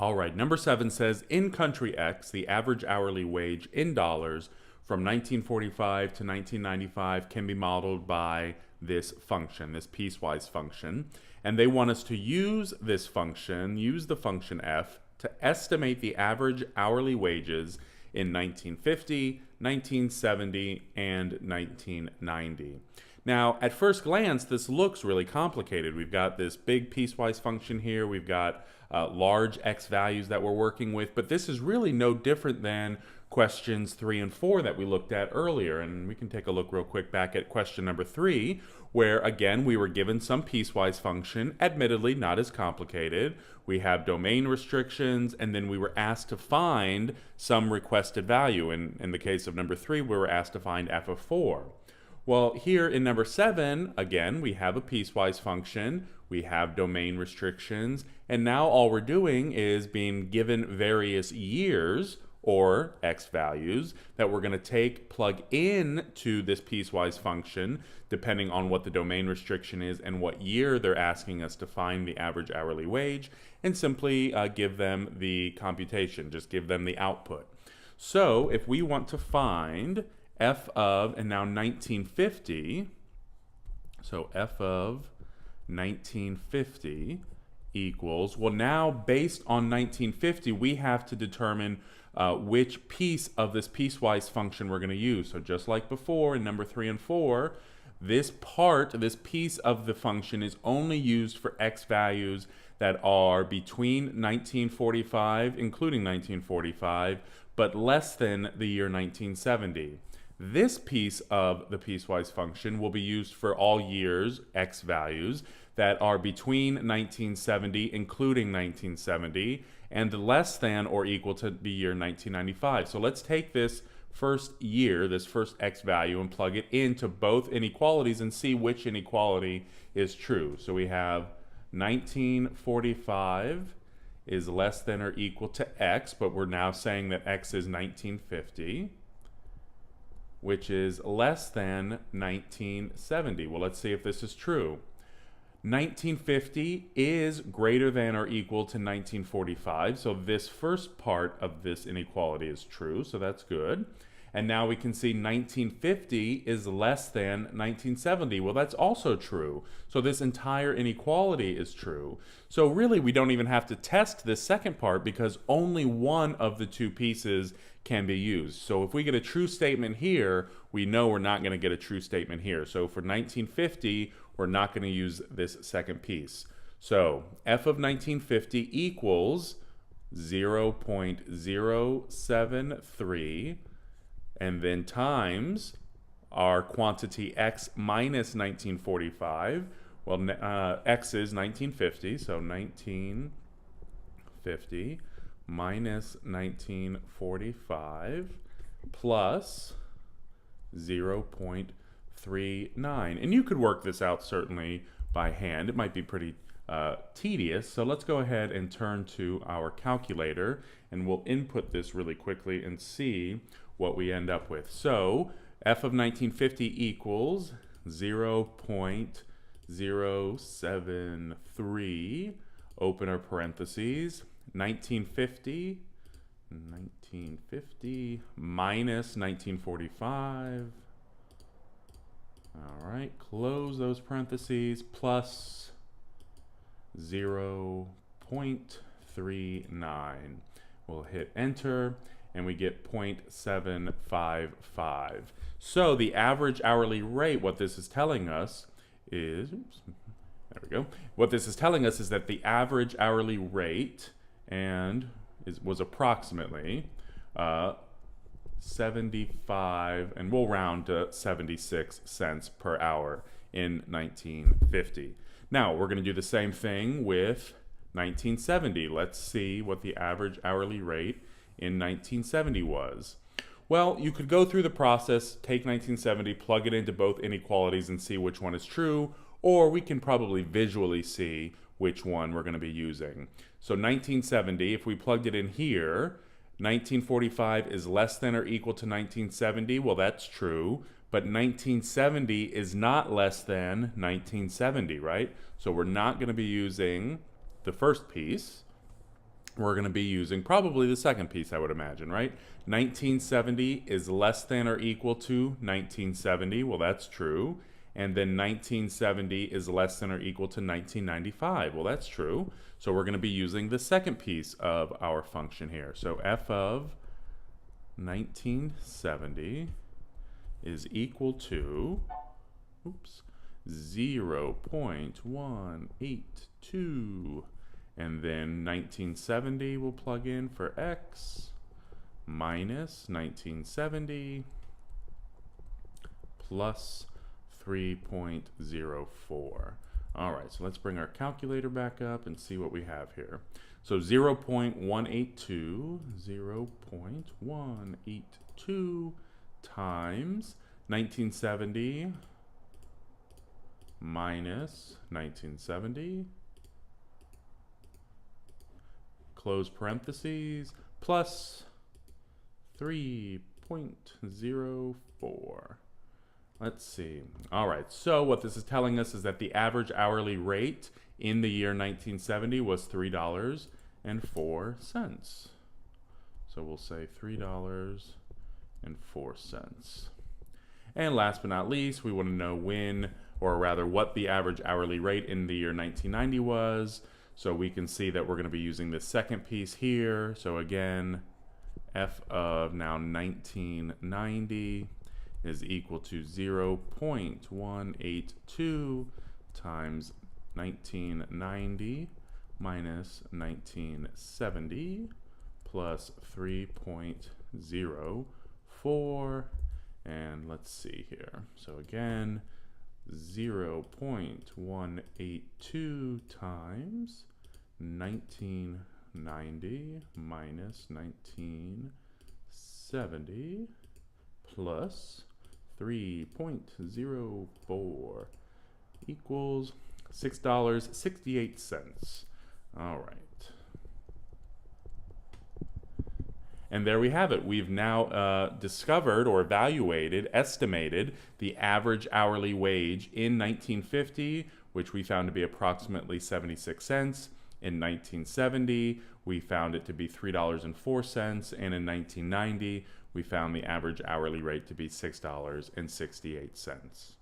All right, number 7 says in country X, the average hourly wage in dollars from 1945 to 1995 can be modeled by this function, this piecewise function. And they want us to use this function, use the function f, to estimate the average hourly wages in 1950, 1970, and 1990. Now, at first glance, this looks really complicated. We've got this big piecewise function here. We've got large x values that we're working with, but this is really no different than questions 3 and 4 that we looked at earlier. And we can take a look real quick back at question number 3, where again, we were given some piecewise function, admittedly not as complicated. We have domain restrictions, and then we were asked to find some requested value. In the case of number 3, we were asked to find f of 4. Well, here in number 7, again, we have a piecewise function, we have domain restrictions, and now all we're doing is being given various years, or x values, that we're going to take, plug in to this piecewise function, depending on what the domain restriction is and what year they're asking us to find the average hourly wage, and simply give them the computation, just give them the output. So if we want to find f of, and now 1950, so f of 1950 equals, well now based on 1950, we have to determine which piece of this piecewise function we're going to use. So just like before in number 3 and 4, this piece of the function is only used for x values that are between 1945, including 1945, but less than the year 1970. This piece of the piecewise function will be used for all years, x values, that are between 1970, including 1970, and less than or equal to the year 1995. So let's take this first year, this first x value, and plug it into both inequalities and see which inequality is true. So we have 1945 is less than or equal to x, but we're now saying that x is 1950. Which is less than 1970. Well, let's see if this is true. 1950 is greater than or equal to 1945, so this first part of this inequality is true, so that's good. And now we can see 1950 is less than 1970. Well, that's also true. So this entire inequality is true. So really, we don't even have to test this second part because only one of the two pieces can be used. So if we get a true statement here, we know we're not going to get a true statement here. So for 1950, we're not going to use this second piece. So f of 1950 equals 0.073, and then times our quantity x minus 1945. Well, x is 1950, so 1950 minus 1945 plus 0.39. And you could work this out certainly by hand. It might be pretty tedious. So let's go ahead and turn to our calculator, and we'll input this really quickly and see what we end up with. So f of 1950 equals 0.073, open our parentheses, 1950 minus 1945. All right, close those parentheses, plus 0.39. We'll hit enter, and we get 0.755. So the average hourly rate, what this is telling us is, there we go. What this is telling us is that the average hourly rate was approximately 75, and we'll round to 76 cents per hour in 1950. Now, we're going to do the same thing with 1970. Let's see what the average hourly rate in 1970 was. Well, you could go through the process, take 1970, plug it into both inequalities and see which one is true, or we can probably visually see which one we're going to be using. So 1970, if we plugged it in here, 1945 is less than or equal to 1970. Well, that's true, but 1970 is not less than 1970, right? So we're not going to be using the first piece. we're going to be using probably the second piece, I would imagine, right? 1970 is less than or equal to 1970. Well, that's true. And then 1970 is less than or equal to 1995. Well, that's true. So we're going to be using the second piece of our function here. So f of 1970 is equal to, 0.182. And then 1970 will plug in for x minus 1970 plus 3.04. All right, so let's bring our calculator back up and see what we have here. So 0.182 times 1970 minus 1970, close parentheses, plus 3.04. Let's see. All right, so what this is telling us is that the average hourly rate in the year 1970 was $3.04. So we'll say $3.04. And last but not least, we want to know when, or rather what the average hourly rate in the year 1990 was. So we can see that we're going to be using the second piece here. So again, f of now 1990 is equal to 0.182 times 1990 minus 1970 plus 3.04. And let's see here. So again, 0.182 times 1990 minus 1970 plus 3.04 equals $6.68. All right. And there we have it. We've now discovered or estimated the average hourly wage in 1950, which we found to be approximately 76 cents. In 1970, we found it to be $3.04. And in 1990, we found the average hourly rate to be $6.68.